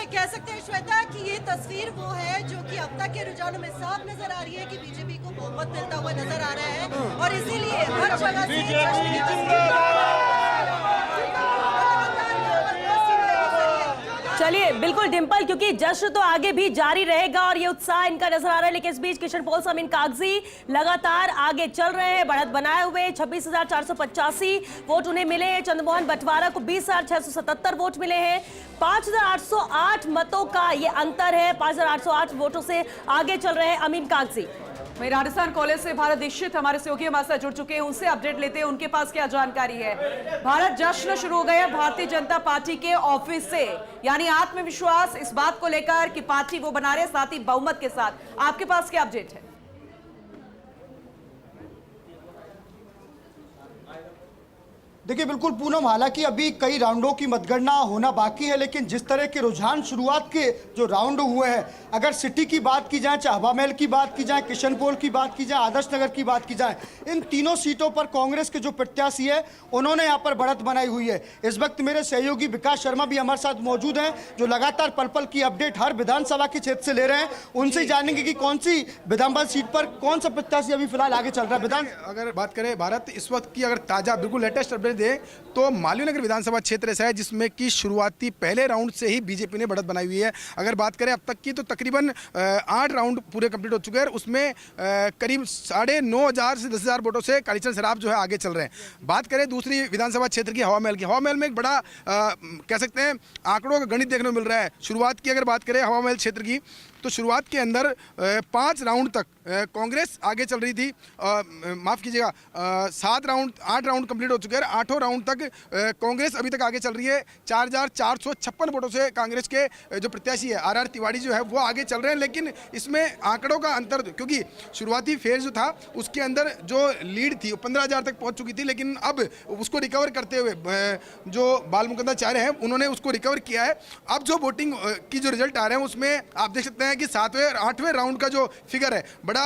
कह सकते हैं श्वेता कि ये तस्वीर वो है जो कि अब तक के रुझानों में साफ नजर आ रही है कि बीजेपी को बहुमत मिलता हुआ नजर आ रहा है और इसीलिए हर जगह से जश्न की तस्वीर। चलिए बिल्कुल डिंपल, क्योंकि जश्न तो आगे भी जारी रहेगा और ये उत्साह इनका नजर आ रहा है, लेकिन इस बीच किशन पोल अमीन कागजी लगातार आगे चल रहे हैं, बढ़त बनाए हुए। 26,485 वोट उन्हें मिले हैं। चंद्रमोहन बंटवारा को 20,677 वोट मिले हैं। 5,808 मतों का ये अंतर है। 5,808 वोटों से आगे चल रहे हैं अमीन कागजी। वहीं राजस्थान कॉलेज से भारत दीक्षित हमारे सहयोगी हमारे साथ जुड़ चुके हैं, उनसे अपडेट लेते हैं उनके पास क्या जानकारी है। भारत जश्न शुरू हो गया भारतीय जनता पार्टी के ऑफिस से, यानी आत्मविश्वास इस बात को लेकर कि पार्टी वो बना रहे, साथ ही बहुमत के साथ। आपके पास क्या अपडेट है? देखिए बिल्कुल पूनम, हालांकि अभी कई राउंडों की मतगणना होना बाकी है, लेकिन जिस तरह के रुझान शुरुआत के जो राउंड हुए हैं, अगर सिटी की बात की जाए, चाहे हवा महल की बात की जाए, किशनपोल की बात की जाए, आदर्श नगर की बात की जाए, इन तीनों सीटों पर कांग्रेस के जो प्रत्याशी है उन्होंने यहाँ पर बढ़त बनाई हुई है। इस वक्त मेरे सहयोगी विकास शर्मा भी हमारे साथ मौजूद हैं, जो लगातार पल पल की अपडेट हर विधानसभा के क्षेत्र से ले रहे हैं। उनसे जानेंगे कि कौन सी विधानसभा सीट पर कौन सा प्रत्याशी अभी फिलहाल आगे चल रहा है। विधान अगर बात करें भारत इस वक्त की, अगर ताजा बिल्कुल लेटेस्ट अपडेट दें तो मालवीय नगर विधानसभा क्षेत्र ऐसा है जिसमें कि शुरुआती पहले राउंड से ही बीजेपी ने बढ़त बनाई हुई है। अगर बात करें अब तक की तो तकरीबन 8 राउंड पूरे कंप्लीट हो चुके हैं। उसमें करीब 9,500 से 10,000 वोटों से कालीचरण सराफ जो है आगे चल रहे हैं। बात करें दूसरी विधानसभा क्षेत्र की, हवा महल की, हवा महल में एक बड़ा कह सकते हैं आंकड़ों का गणित देखने को मिल रहा है। शुरुआत की अगर बात करें हवा महल क्षेत्र की, तो शुरुआत के अंदर 5 राउंड तक कांग्रेस आगे चल रही थी। माफ़ कीजिएगा, 8 राउंड कंप्लीट हो चुके हैं। 8वां राउंड तक कांग्रेस अभी तक आगे चल रही है। 4,456 वोटों से कांग्रेस के जो प्रत्याशी है आर तिवारी जो है वो आगे चल रहे हैं। लेकिन इसमें आंकड़ों का अंतर, क्योंकि शुरुआती फेज जो था उसके अंदर जो लीड थी वो 15,000 तक पहुंच चुकी थी, लेकिन अब उसको रिकवर करते हुए जो बाल मुकुंदाचार्य हैं उन्होंने उसको रिकवर किया है। अब जो वोटिंग की जो रिजल्ट आ रहे हैं उसमें आप देख सकते हैं कि 7वें और 8वें राउंड का जो फिगर है बड़ा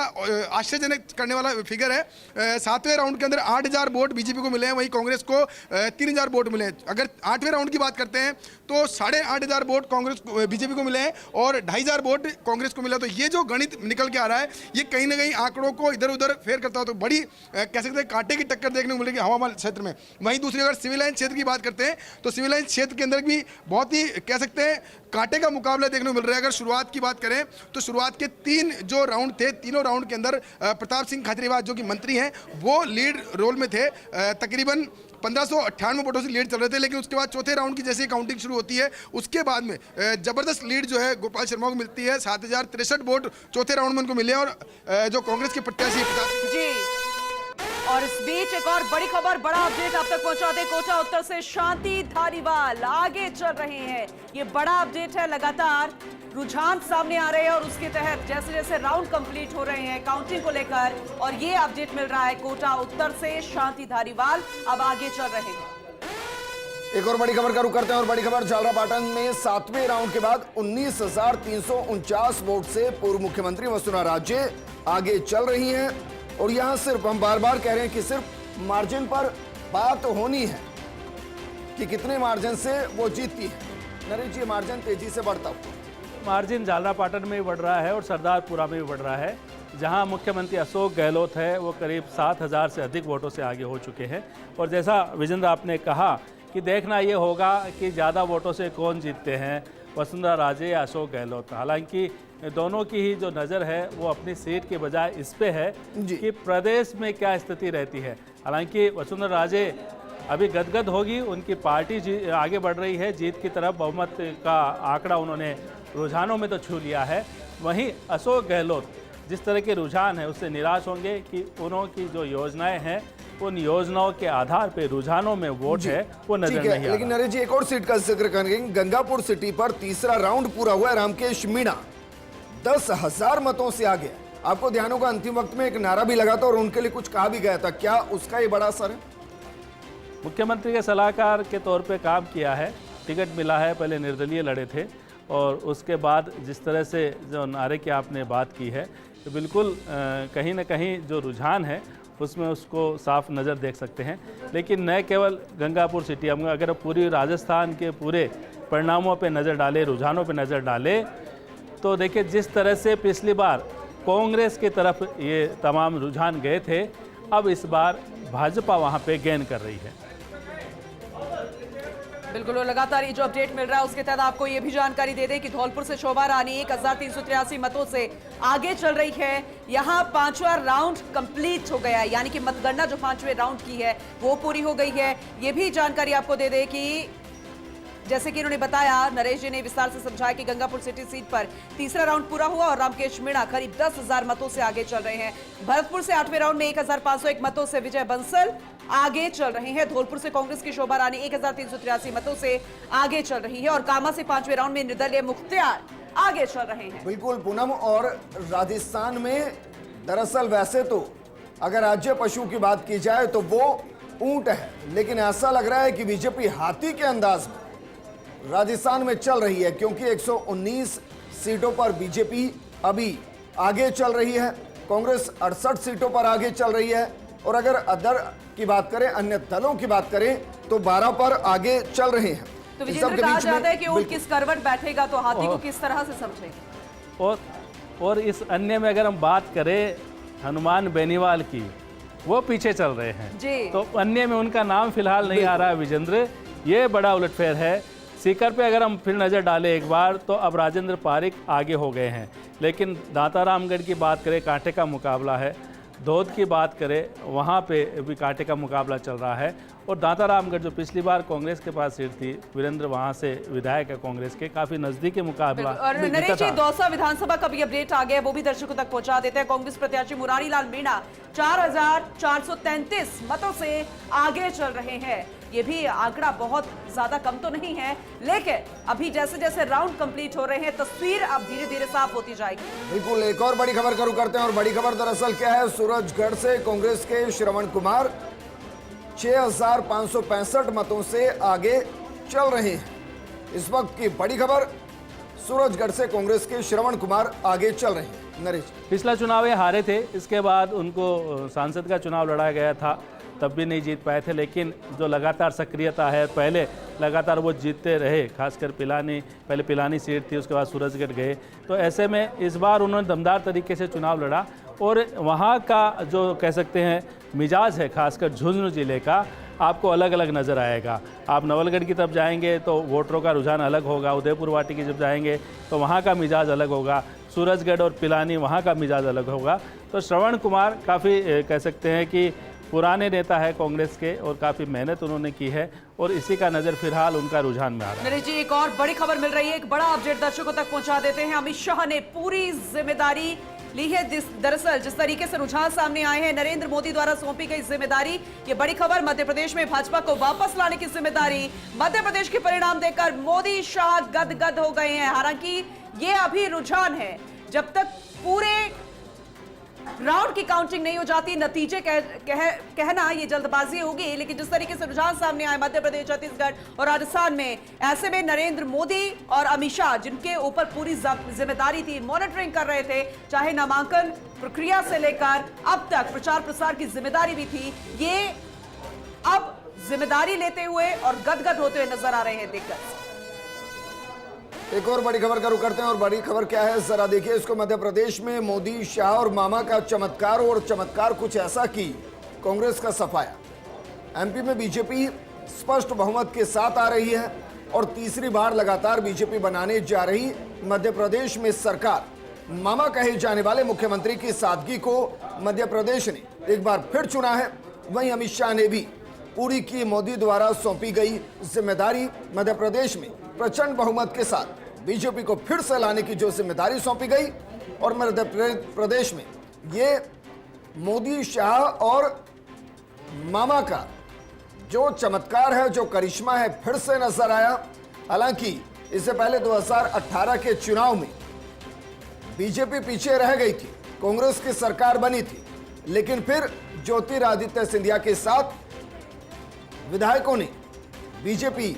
आश्चर्यजनक करने वाला फिगर है। 7वें राउंड के अंदर 8,000 वोट बीजेपी को मिले हैं, वहीं कांग्रेस को 3,000 वोट मिले हैं। अगर 8वें राउंड की बात करते हैं तो 8,500 वोट कांग्रेस बीजेपी को मिले हैं और 2,500 वोट कांग्रेस को मिला। तो ये जो गणित निकल के आ रहा है ये कहीं ना कहीं आंकड़ों को इधर उधर फेर करता हो, तो बड़ी कह सकते हैं कांटे की टक्कर देखने को मिलेगी हवामान क्षेत्र में। वहीं दूसरी अगर सिविल लाइन क्षेत्र की बात करते हैं तो सिविल लाइन क्षेत्र के अंदर भी बहुत ही कह सकते हैं कांटे का मुकाबला देखने को मिल रहा है। अगर शुरुआत की बात करें तो शुरुआत के 3 जो राउंड थे, तीनों राउंड के अंदर प्रताप सिंह खाचरियावास जो कि मंत्री हैं वो लीड रोल में थे। तकरीबन 1598 वोटों से लीड चल रहे थे, लेकिन उसके बाद चौथे राउंड की जैसे काउंटिंग शुरू होती है उसके बाद में जबरदस्त लीड जो है गोपाल शर्मा को मिलती है। 7,063 वोट चौथे राउंड में उनको मिले और जो कांग्रेस के प्रत्याशी जी। और इस बीच एक और बड़ी खबर, बड़ा अपडेट आप तक पहुंचाते कोटा उत्तर से शांति धारीवाल आगे चल रहे हैं। ये बड़ा अपडेट है, लगातार रुझान सामने आ रहे हैं और उसके तहत जैसे जैसे राउंड कंप्लीट हो रहे हैं काउंटिंग को लेकर, और ये अपडेट मिल रहा है कोटा उत्तर से शांति धारीवाल अब आगे चल रहे हैं। एक और बड़ी खबर का रुख करते हैं और बड़ी खबर झालरापाटन में 7वें राउंड के बाद 19,349 वोट से पूर्व मुख्यमंत्री वसुंधरा राजे आगे चल रही हैं। और यहां सिर्फ हम बार बार कह रहे हैं कि सिर्फ मार्जिन पर बात होनी है कि कितने मार्जिन से वो जीतती है। नरेश जी, मार्जिन तेजी से बढ़ता हुआ मार्जिन झालरापाटन में भी बढ़ रहा है और सरदारपुरा में भी बढ़ रहा है, जहां मुख्यमंत्री अशोक गहलोत है वो करीब 7,000 से अधिक वोटों से आगे हो चुके हैं। और जैसा विजेंद्र आपने कहा कि देखना ये होगा कि ज़्यादा वोटों से कौन जीतते हैं, वसुंधरा राजे या अशोक गहलोत। हालांकि दोनों की ही जो नज़र है वो अपनी सीट के बजाय इस पे है कि प्रदेश में क्या स्थिति रहती है। हालांकि वसुंधरा राजे अभी गदगद होगी, उनकी पार्टी आगे बढ़ रही है जीत की तरफ, बहुमत का आंकड़ा उन्होंने रुझानों में तो छू लिया है। वहीं अशोक गहलोत जिस तरह के रुझान है उससे निराश होंगे कि उनकी जो योजनाएं हैं उन योजनाओं के आधार पर रुझानों में वोट है वो नजर नहीं आ रहा। लेकिन नरेश जी, एक और सीट का जिक्र करेंगे। गंगापुर सिटी पर तीसरा राउंड पूरा हुआ है। रामकेश मीणा 10,000 मतों से आगे। आपको ध्यान होगा अंतिम वक्त में एक नारा भी लगा था और उनके लिए कुछ कहा भी गया था, क्या उसका ये बड़ा असर है? मुख्यमंत्री के सलाहकार के तौर पे काम किया है, टिकट मिला है, पहले निर्दलीय लड़े थे और उसके बाद जिस तरह से जो नारे की आपने बात की है तो बिल्कुल कहीं ना कहीं जो रुझान है उसमें उसको साफ नज़र देख सकते हैं। लेकिन न केवल गंगापुर सिटी, हम अगर पूरी राजस्थान के पूरे परिणामों पे नज़र डालें, रुझानों पे नज़र डालें, तो देखिए जिस तरह से पिछली बार कांग्रेस की तरफ ये तमाम रुझान गए थे, अब इस बार भाजपा वहाँ पे गेन कर रही है। बिल्कुल, और लगातार ये जो अपडेट मिल रहा है उसके तहत आपको ये भी जानकारी दे दें कि धौलपुर से शोभा रानी 1383 मतों से आगे चल रही है। यहाँ 5वां राउंड कंप्लीट हो गया है, यानी कि मतगणना जो 5वें राउंड की है वो पूरी हो गई है। ये भी जानकारी आपको दे दें कि जैसे कि इन्होंने बताया, नरेश जी ने विस्तार से समझाया कि गंगापुर सिटी सीट पर तीसरा राउंड पूरा हुआ और रामकेश मीणा करीब 10,000 मतों से आगे चल रहे हैं। भरतपुर से 8वें राउंड में 1501 मतों से विजय बंसल आगे चल रहे हैं। धौलपुर से कांग्रेस की शोभा रानी 1383 मतों से आगे चल रही है और कामा से 5वें राउंड में निर्दलीय मुख्तियार आगे चल रहे हैं। बिल्कुल पूनम, और राजस्थान में दरअसल वैसे तो अगर राज्य पशु की बात की जाए तो वो ऊंट है, लेकिन ऐसा लग रहा है कि बीजेपी हाथी के अंदाज में राजस्थान में चल रही है, क्योंकि 119 सीटों पर बीजेपी अभी आगे चल रही है, कांग्रेस 68 सीटों पर आगे चल रही है, और अगर अदर की बात करें, अन्य दलों की बात करें, तो 12 पर आगे चल रहे हैं। तो विजेंद्र, कहा जाता है कि ऊंट किस करवट बैठेगा तो हाथी को किस तरह से समझेगा। और इस अन्य में अगर हम बात करें हनुमान बेनीवाल की, वो पीछे चल रहे हैं जी। तो अन्य में उनका नाम फिलहाल नहीं आ रहा है विजेंद्र, ये बड़ा उलटफेर है। सीकर पे अगर हम फिर नज़र डालें एक बार, तो अब राजेंद्र पारिक आगे हो गए हैं, लेकिन दातारामगढ़ की बात करें कांटे का मुकाबला है, धौद की बात करें वहाँ पे भी कांटे का मुकाबला चल रहा है। और दातारामगढ़ जो पिछली बार कांग्रेस के पास सीट थी, वीरेंद्र वहाँ से विधायक है कांग्रेस के, काफ़ी नज़दीकी मुकाबला। और नरेश जी, दौसा विधानसभा का भी अपडेट आ गया, वो भी दर्शकों तक पहुंचा देते हैं। कांग्रेस प्रत्याशी मुरारी लाल मीणा 4433 मतों से आगे चल रहे हैं। ये भी आंकड़ा बहुत ज्यादा कम तो नहीं है, लेकिन अभी जैसे जैसे राउंड कंप्लीट हो रहे हैं, तस्वीर अब धीरे धीरे साफ होती जाएगी। बिल्कुल, एक और बड़ी खबर का रुख करते हैं, और बड़ी खबर दरअसल क्या है, सूरजगढ़ से कांग्रेस के श्रवण कुमार 6565 मतों से आगे चल रहे हैं। इस वक्त की बड़ी खबर, सूरजगढ़ से कांग्रेस के श्रवण कुमार आगे चल रहे हैं। नरेश, पिछला चुनाव ये हारे थे, इसके बाद उनको सांसद का चुनाव लड़ा गया था, तब भी नहीं जीत पाए थे, लेकिन जो लगातार सक्रियता है, पहले लगातार वो जीतते रहे, खासकर पिलानी, पहले पिलानी सीट थी, उसके बाद सूरजगढ़ गए, तो ऐसे में इस बार उन्होंने दमदार तरीके से चुनाव लड़ा। और वहाँ का जो कह सकते हैं मिजाज है, खासकर झुंझुनू जिले का, आपको अलग अलग नज़र आएगा। आप नवलगढ़ की तरफ जाएंगे तो वोटरों का रुझान अलग होगा, उदयपुर वाटी की जब जाएंगे तो वहाँ का मिजाज अलग होगा, सूरजगढ़ और पिलानी वहाँ का मिजाज अलग होगा। तो श्रवण कुमार काफ़ी कह सकते हैं कि पुराने नेता है कांग्रेस के, और काफ़ी मेहनत उन्होंने की है, और इसी का नज़र फिलहाल उनका रुझान में आ रहा है। नरेश जी, एक और बड़ी खबर मिल रही है, एक बड़ा अपडेट दर्शकों तक पहुंचा देते हैं। अमित शाह ने पूरी जिम्मेदारी ली है। दरअसल जिस तरीके से रुझान सामने आए हैं, नरेंद्र मोदी द्वारा सौंपी गई जिम्मेदारी, ये बड़ी खबर, मध्य प्रदेश में भाजपा को वापस लाने की जिम्मेदारी। मध्य प्रदेश के परिणाम देखकर मोदी शाह गदगद हो गए हैं। हालांकि ये अभी रुझान है, जब तक पूरे राउंड की काउंटिंग नहीं हो जाती, नतीजे कहना ये जल्दबाजी होगी। लेकिन जिस तरीके से रुझान सामने आए मध्य प्रदेश, छत्तीसगढ़ और राजस्थान में, ऐसे में नरेंद्र मोदी और अमित शाह, जिनके ऊपर पूरी जिम्मेदारी थी, मॉनिटरिंग कर रहे थे, चाहे नामांकन प्रक्रिया से लेकर अब तक प्रचार प्रसार की जिम्मेदारी भी थी, ये अब जिम्मेदारी लेते हुए और गदगद होते हुए नजर आ रहे हैं दिग्गज। एक और बड़ी खबर का रुख करते हैं, और बड़ी खबर क्या है जरा देखिए इसको। मध्य प्रदेश में मोदी, शाह और मामा का चमत्कार, और चमत्कार कुछ ऐसा कि कांग्रेस का सफाया। एमपी में बीजेपी स्पष्ट बहुमत के साथ आ रही है और तीसरी बार लगातार बीजेपी बनाने जा रही मध्य प्रदेश में सरकार। मामा कहे जाने वाले मुख्यमंत्री की सादगी को मध्य प्रदेश ने एक बार फिर चुना है। वहीं अमित शाह ने भी पूरी की मोदी द्वारा सौंपी गई जिम्मेदारी। मध्य प्रदेश में प्रचंड बहुमत के साथ बीजेपी को फिर से लाने की जो जिम्मेदारी सौंपी गई, और मध्य प्रदेश में ये मोदी, शाह और मामा का जो चमत्कार है, जो करिश्मा है, फिर से नजर आया। हालांकि इससे पहले 2018 के चुनाव में बीजेपी पीछे रह गई थी, कांग्रेस की सरकार बनी थी, लेकिन फिर ज्योतिरादित्य सिंधिया के साथ विधायकों ने बीजेपी